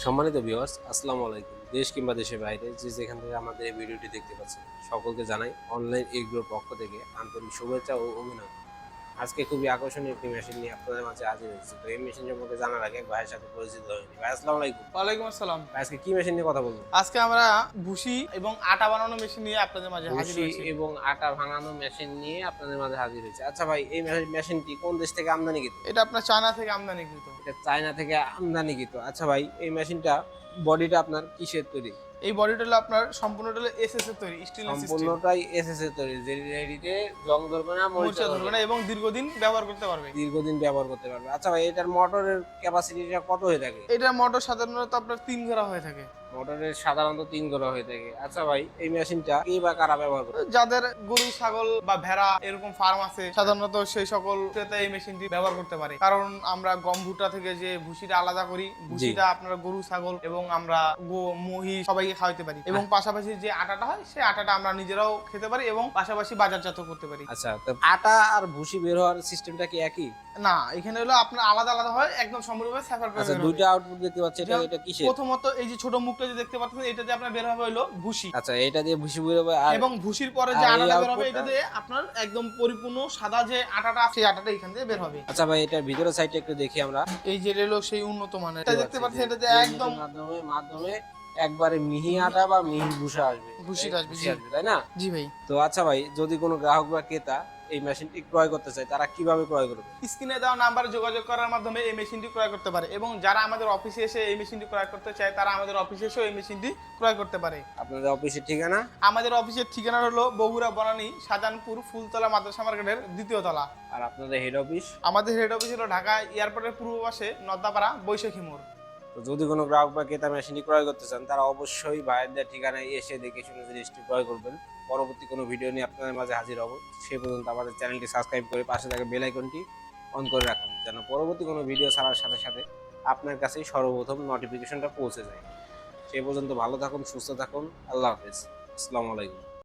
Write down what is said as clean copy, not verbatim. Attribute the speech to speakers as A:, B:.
A: সম্মানিত ভিউয়ার্স, আসসালামু আলাইকুম। দেশ কিংবা দেশের বাইরে যে যেখান থেকে আমাদের এই ভিডিওটি দেখতে পাচ্ছেন, সকলকে জানাই অনলাইন এগ্রোর পক্ষ থেকে আন্তরিক শুভেচ্ছা ও অভিনন্দন। আজকে খুবই আকর্ষণীয় একটি মেশিন নিয়ে আপনাদের মাঝে হাজির হয়েছি। তো এই মেশিন সম্পর্কে জানার আগে ভাইয়ের সাথে পরিচিত হয়নি। ভাই, আসসালামু আলাইকুম।
B: ওয়ালাইকুম আসসালাম।
A: ভাই, আজকে কি মেশিন নিয়ে কথা বলবো?
B: আজকে আমরা ভুসি এবং আটা বানানো মেশিন নিয়ে আপনাদের মাঝে হাজির
A: ভুসি
B: হয়েছি।
A: এবং আটা ভাঙানো মেশিন নিয়ে আপনাদের মাঝে হাজির হয়েছে। আচ্ছা ভাই, এই মেশিনটি কোন দেশ থেকে আমদানিকৃত?
B: এটা আপনার চায়না থেকে আমদানিকৃত।
A: এটা চায়না থেকে আমদানিকৃত। আচ্ছা ভাই, এই মেশিনটা বডিটা আপনার কিসের তৈরি?
B: এই বডিটা হলো আপনার সম্পূর্ণটা হলো এসএস এর তৈরি, স্টেনলেস স্টিল।
A: সম্পূর্ণটাই এসএস এর তৈরি, যে রেডিতে জং ধরবে না,
B: মরিচা ধরবে না এবং দীর্ঘদিন ব্যবহার করতে পারবে।
A: দীর্ঘদিন ব্যবহার করতে পারবে। আচ্ছা ভাই, এটার মোটরের ক্যাপাসিটিটা কত হয়ে থাকে?
B: এটা মোটর সাধারণত আপনার 3 ঘোড়া হয়ে থাকে।
A: মোটরের সাধারণত 3 ঘোড়া হয়ে থাকে। আচ্ছা ভাই, এই মেশিনটা কে বা কারা ব্যবহার করে?
B: যাদের গরু ছাগল বা ভেড়া এরকম ফার্ম আছে সাধারণত সেই সকল ক্রেতা এই মেশিনটি ব্যবহার করতে পারে। কারণ আমরা গম ভুট্টা থেকে যে ভুসিটা আলাদা করি, ভুসিটা আপনার গরু ছাগল এবং আমরা মহিষ সবাইকে খাওয়াতে পারি এবং পাশাপাশি যে আটাটা হয় সেই আটাটা আমরা নিজেরাও খেতে পারি এবং পাশাপাশি বাজারজাত করতে পারি।
A: আচ্ছা, তো আটা আর ভুসি বের হওয়ার সিস্টেমটা কি একই?
B: না, এখানে হলো আপনার আলাদা আলাদা হয়, একদম সম্পূর্ণভাবে সেপারেট করে
A: আচ্ছা,
B: বের
A: দুইটা
B: হবে।
A: আউটপুট দেখতে পাচ্ছি, এটা কিসের?
B: প্রথমত এই যে ছোট মুখটা যে দেখতে পাচ্ছেন এটা যে আপনার বের হবে হলো ভুসি।
A: আচ্ছা, এটা দিয়ে ভুসি বের হবে। আর
B: এবং ভুসির পরে যে
A: আর এই
B: আটাটা বের হবে
A: output-টা?
B: এটা দিয়ে আপনার একদম পরিপূর্ণ সাদা যে আটাটা সেই আটাটা এখান থেকে বের হবে।
A: আচ্ছা ভাই, এটার ভিতরের সাইডটা একটু দেখি আমরা।
B: এই যে হলো সেই উন্নত মানের এটা দেখতে পাচ্ছেন, এটা যে একদম
A: মাধ্যমে একবারে মিহি আটা বা মিহি ভুসা আসবে,
B: ভুসিটা আসবে, জি।
A: তাই না?
B: জি ভাই।
A: তো আচ্ছা ভাই, যদি কোনো গ্রাহক বা ক্রেতা এই মেশিনটি ক্রয় করতে চায়, তারা কিভাবে ক্রয় করবে?
B: স্ক্রিনে দেওয়া নাম্বারে যোগাযোগ করার মাধ্যমে এই মেশিনটি ক্রয় করতে পারে এবং যারা আমাদের অফিসে এসে এই মেশিনটি ক্রয় করতে চায় তারা আমাদের অফিসে এসেও এই মেশিনটি ক্রয় করতে পারে।
A: আপনাদের অফিসের ঠিকানা?
B: আমাদের অফিসের ঠিকানা হলো বগুড়া বনানী শাহজাহানপুর ফুলতলা মাদ্রাসা মার্কেটের 2য় তলা।
A: আর আপনাদের হেড অফিস?
B: আমাদের হেড অফিস হলো ঢাকা এয়ারপোর্টের পূর্ব পাশে নদ্দাপাড়া বৈশাখী মোড়।
A: তো যদি কোনো গ্রাহক বা ক্রেতা মেশিনটি ক্রয় করতে চান, তারা অবশ্যই ভাইয়ের ঠিকানায় এসে দেখে শুনে জিনিসটি ক্রয় করবেন। পরবর্তী কোনো ভিডিও নিয়ে আপনাদের মাঝে হাজির হব। সে পর্যন্ত আমাদের চ্যানেলটি সাবস্ক্রাইব করে পাশে থাকা বেল আইকনটি অন করে রাখুন, যেন পরবর্তী কোনো ভিডিও ছাড়ার সাথে সাথে আপনার কাছেই সর্বপ্রথম নোটিফিকেশনটা পৌঁছে যায়। সে পর্যন্ত ভালো থাকুন, সুস্থ থাকুন। আল্লাহ হাফেজ। আসসালামু আলাইকুম।